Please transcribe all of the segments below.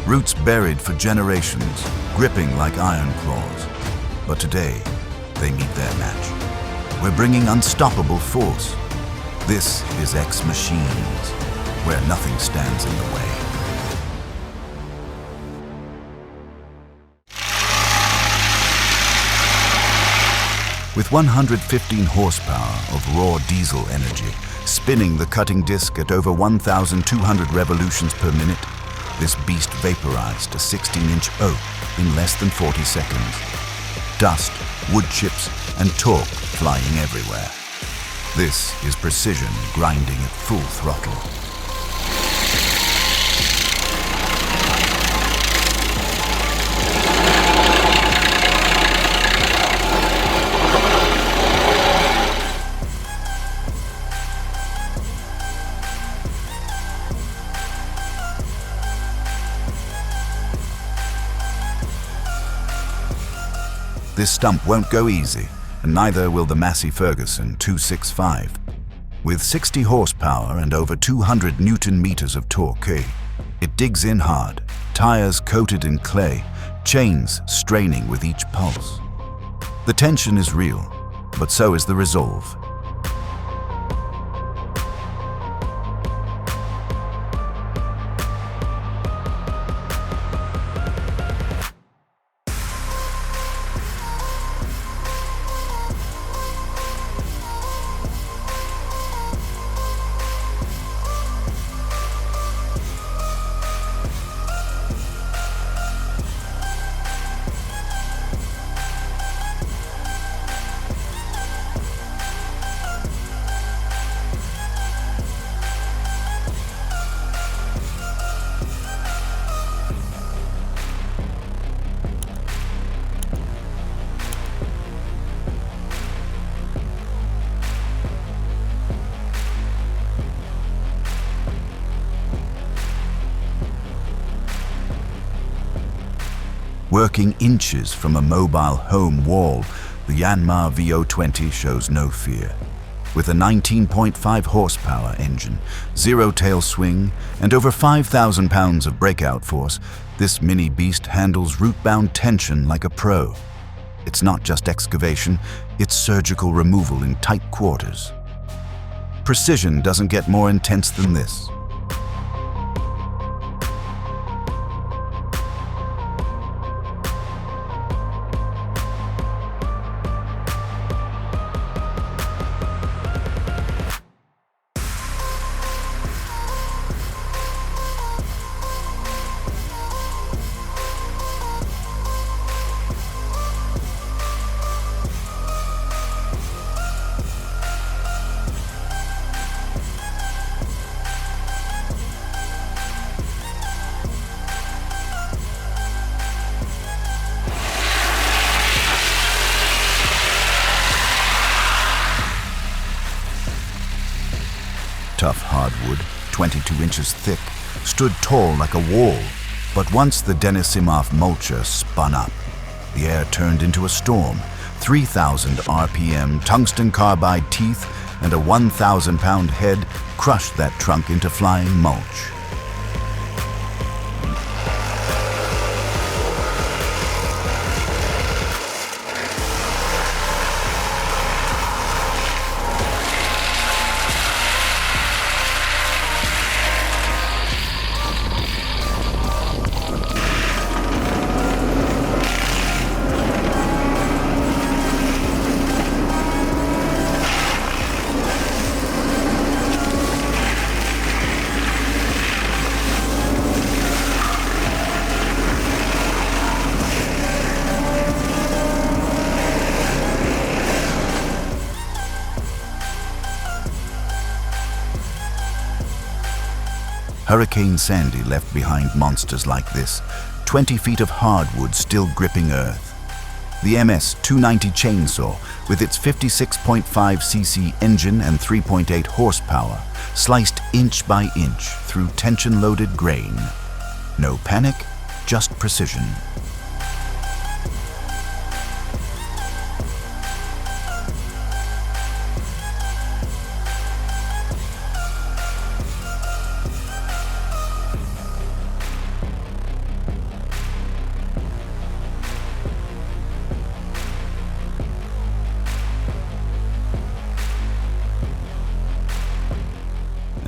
Roots buried for generations, gripping like iron claws. But today, they meet their match. We're bringing unstoppable force. This is X Machines, where nothing stands in the way. With 115 horsepower of raw diesel energy, spinning the cutting disc at over 1,200 revolutions per minute, this beast vaporized a 16-inch oak in less than 40 seconds. Dust, wood chips, and torque flying everywhere. This is precision grinding at full throttle. This stump won't go easy, and neither will the Massey Ferguson 265. With 60 horsepower and over 200 Newton-meters of torque, it digs in hard, tires coated in clay, chains straining with each pulse. The tension is real, but so is the resolve. Working inches from a mobile home wall, the Yanmar VO20 shows no fear. With a 19.5 horsepower engine, zero tail swing, and over 5,000 pounds of breakout force, this mini beast handles root-bound tension like a pro. It's not just excavation, it's surgical removal in tight quarters. Precision doesn't get more intense than this. Tough hardwood, 22 inches thick, stood tall like a wall. But once the Denisimov mulcher spun up, the air turned into a storm. 3,000 RPM tungsten carbide teeth and a 1,000-pound head crushed that trunk into flying mulch. Hurricane Sandy left behind monsters like this, 20 feet of hardwood still gripping earth. The MS 290 chainsaw, with its 56.5cc engine and 3.8 horsepower, sliced inch by inch through tension-loaded grain. No panic, just precision.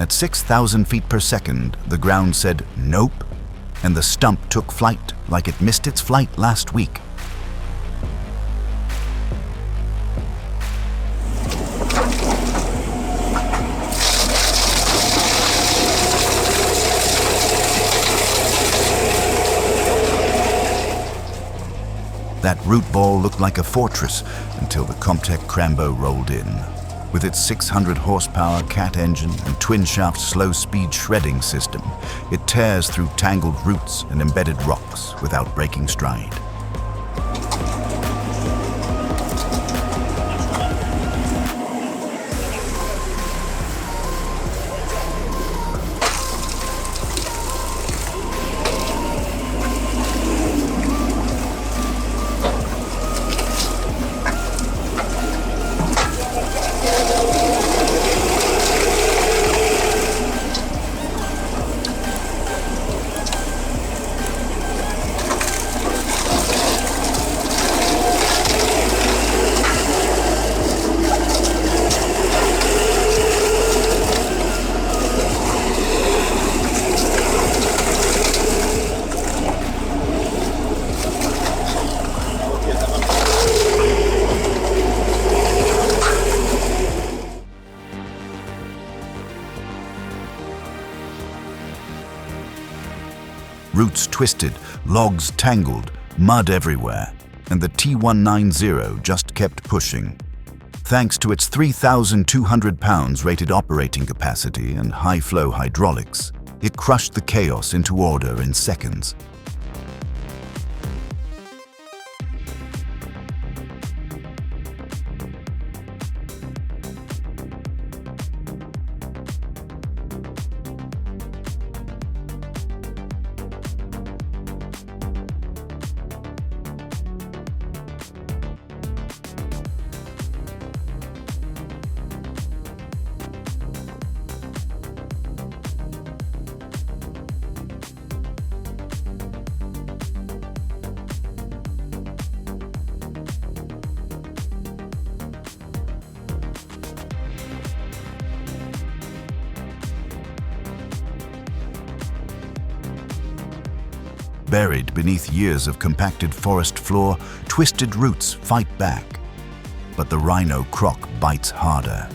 At 6,000 feet per second, the ground said nope, and the stump took flight like it missed its flight last week. That root ball looked like a fortress until the Comtech Crambo rolled in. With its 600 horsepower cat engine and twin-shaft slow-speed shredding system, it tears through tangled roots and embedded rocks without breaking stride. Roots twisted, logs tangled, mud everywhere, and the T190 just kept pushing. Thanks to its 3,200 pounds rated operating capacity and high-flow hydraulics, it crushed the chaos into order in seconds. Buried beneath years of compacted forest floor, twisted roots fight back. But the rhino croc bites harder.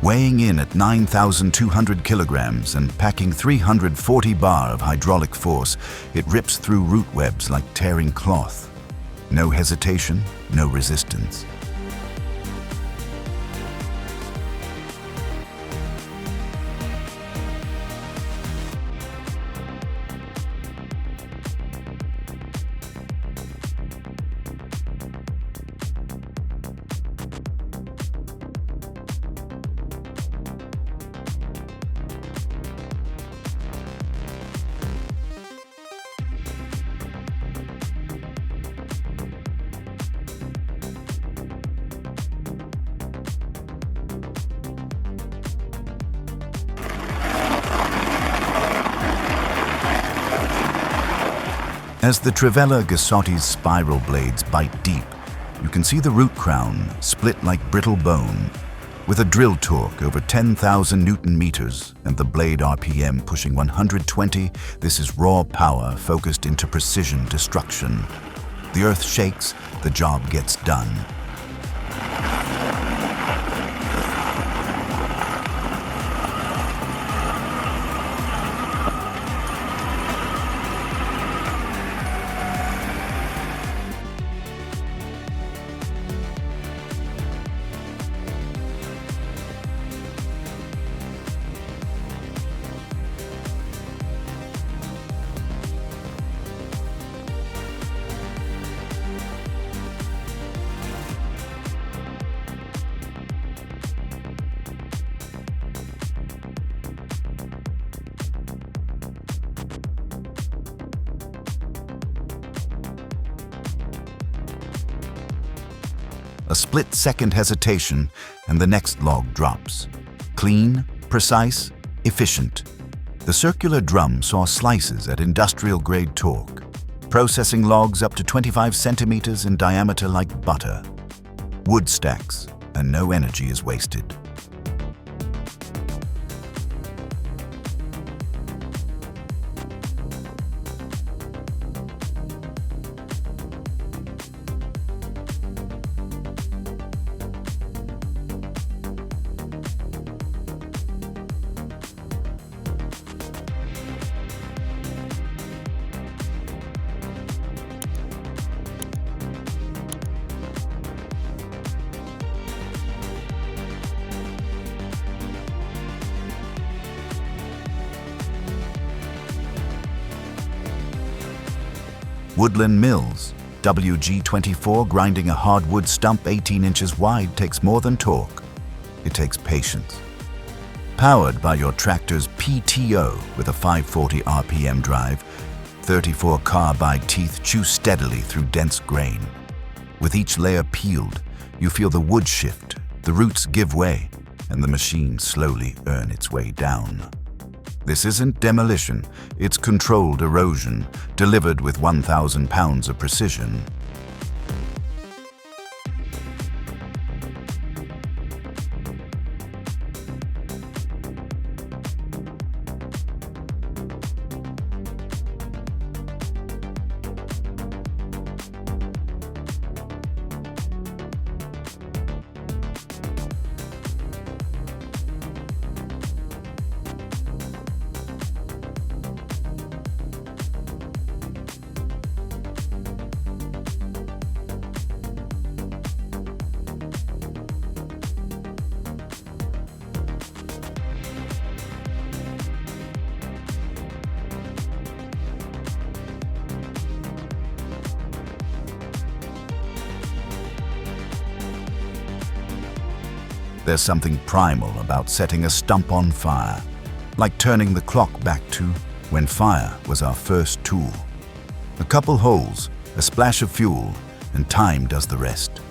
Weighing in at 9,200 kilograms and packing 340 bar of hydraulic force, it rips through root webs like tearing cloth. No hesitation, no resistance. As the Trivella Gassotti's spiral blades bite deep, you can see the root crown split like brittle bone. With a drill torque over 10,000 Newton meters and the blade RPM pushing 120, this is raw power focused into precision destruction. The earth shakes, the job gets done. A split-second hesitation, and the next log drops. Clean, precise, efficient. The circular drum saw slices at industrial-grade torque, processing logs up to 25 centimeters in diameter like butter. Wood stacks, and no energy is wasted. Woodland mills. WG24 grinding a hardwood stump 18 inches wide takes more than torque. It takes patience. Powered by your tractor's PTO with a 540 RPM drive, 34 carbide teeth chew steadily through dense grain. With each layer peeled, you feel the wood shift, the roots give way, and the machine slowly earn its way down. This isn't demolition, it's controlled erosion, delivered with 1,000 pounds of precision. There's something primal about setting a stump on fire, like turning the clock back to when fire was our first tool. A couple holes, a splash of fuel, and time does the rest.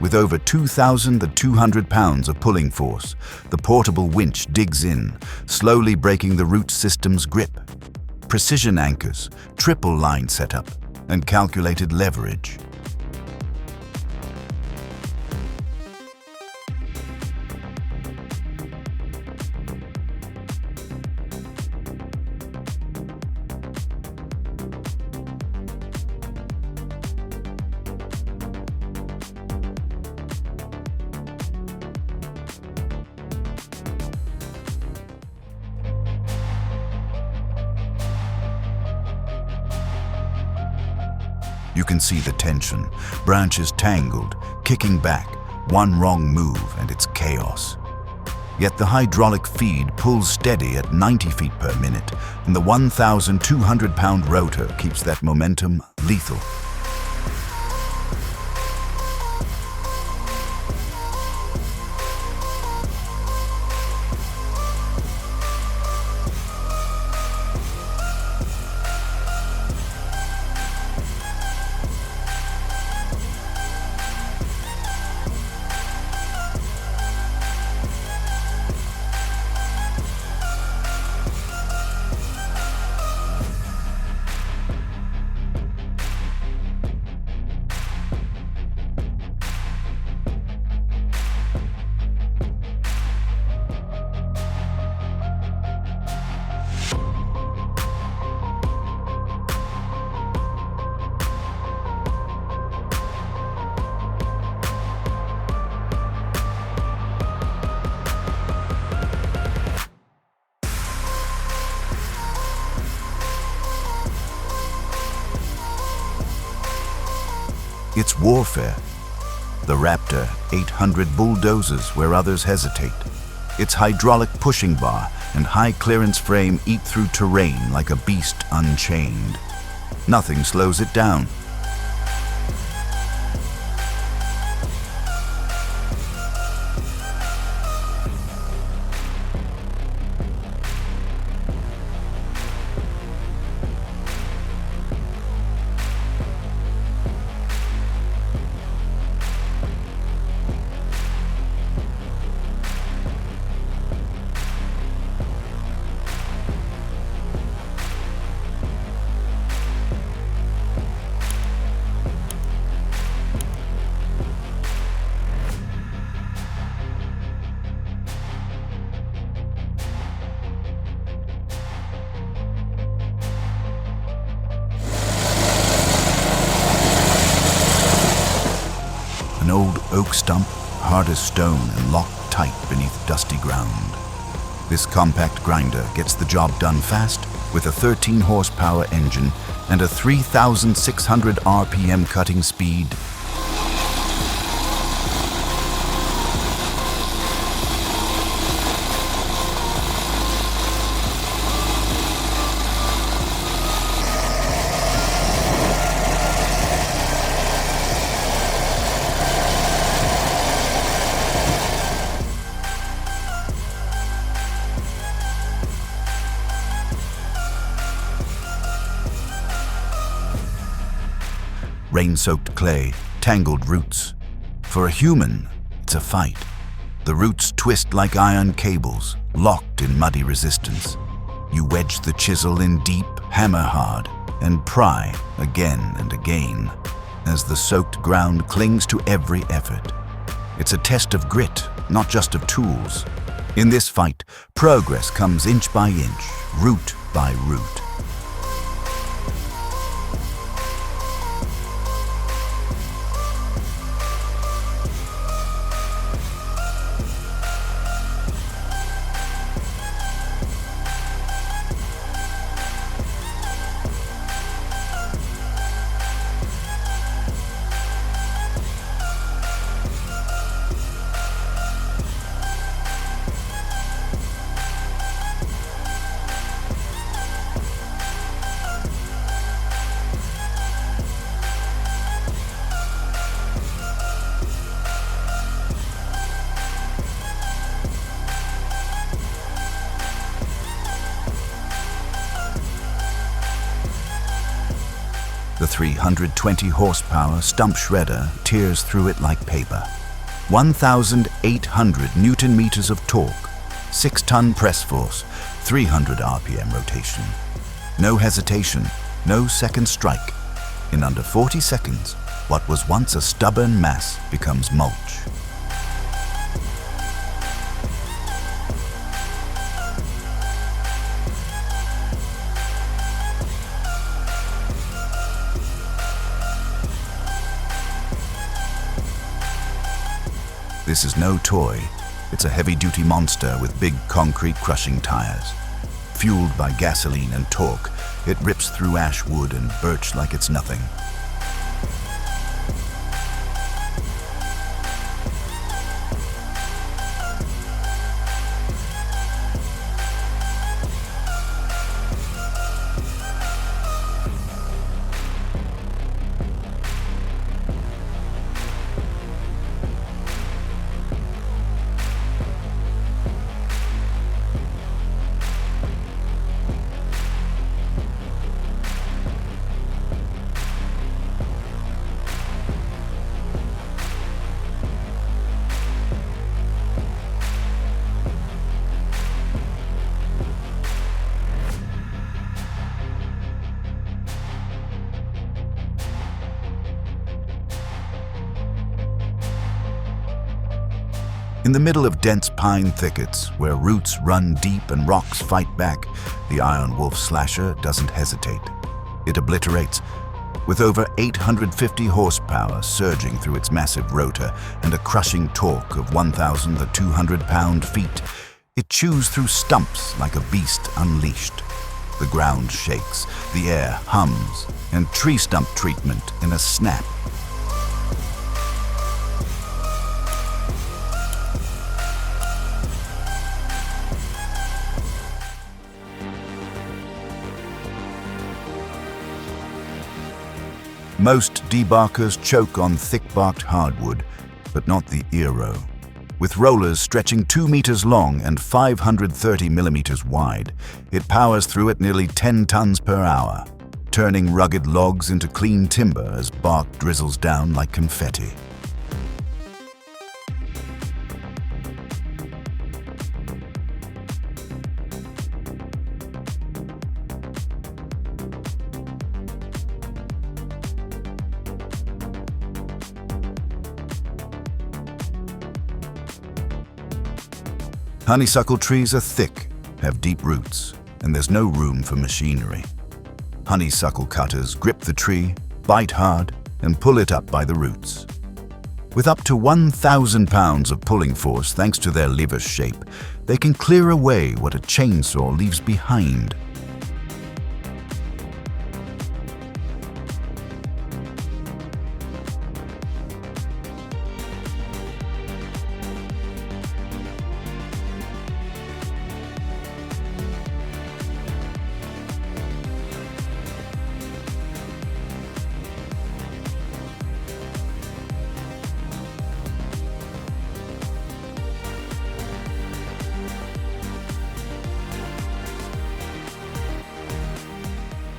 With over 2,200 pounds of pulling force, the portable winch digs in, slowly breaking the root system's grip. Precision anchors, triple line setup, and calculated leverage. You can see the tension, branches tangled, kicking back, one wrong move and it's chaos. Yet the hydraulic feed pulls steady at 90 feet per minute, and the 1,200-pound rotor keeps that momentum lethal. It's warfare. The Raptor 800 bulldozes where others hesitate. Its hydraulic pushing bar and high clearance frame eat through terrain like a beast unchained. Nothing slows it down. An old oak stump, hard as stone and locked tight beneath dusty ground. This compact grinder gets the job done fast with a 13 horsepower engine and a 3,600 RPM cutting speed. Rain-soaked clay, tangled roots. For a human, it's a fight. The roots twist like iron cables, locked in muddy resistance. You wedge the chisel in deep, hammer hard, and pry again and again as the soaked ground clings to every effort. It's a test of grit, not just of tools. In this fight, progress comes inch by inch, root by root. The 320 horsepower stump shredder tears through it like paper. 1,800 Newton meters of torque, 6-ton press force, 300 RPM rotation. No hesitation, no second strike. In under 40 seconds, what was once a stubborn mass becomes mulch. This is no toy. It's a heavy-duty monster with big concrete crushing tires. Fueled by gasoline and torque, it rips through ash wood and birch like it's nothing. In the middle of dense pine thickets, where roots run deep and rocks fight back, the Iron Wolf slasher doesn't hesitate. It obliterates. With over 850 horsepower surging through its massive rotor and a crushing torque of 1,200 pound-feet, it chews through stumps like a beast unleashed. The ground shakes, the air hums, and tree stump treatment in a snap. Most debarkers choke on thick-barked hardwood, but not the Eero. With rollers stretching 2 meters long and 530 millimeters wide, it powers through at nearly 10 tons per hour, turning rugged logs into clean timber as bark drizzles down like confetti. Honeysuckle trees are thick, have deep roots, and there's no room for machinery. Honeysuckle cutters grip the tree, bite hard, and pull it up by the roots. With up to 1,000 pounds of pulling force thanks to their lever shape, they can clear away what a chainsaw leaves behind.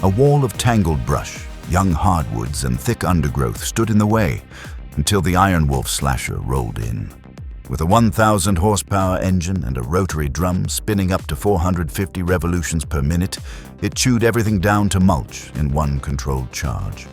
A wall of tangled brush, Young hardwoods and thick undergrowth stood in the way until the Iron Wolf slasher rolled in. With a 1,000 horsepower engine and a rotary drum spinning up to 450 revolutions per minute, it chewed everything down to mulch in one controlled charge.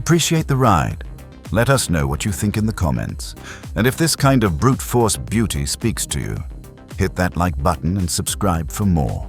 Appreciate the ride. Let us know what you think in the comments. And if this kind of brute force beauty speaks to you, hit that like button and subscribe for more.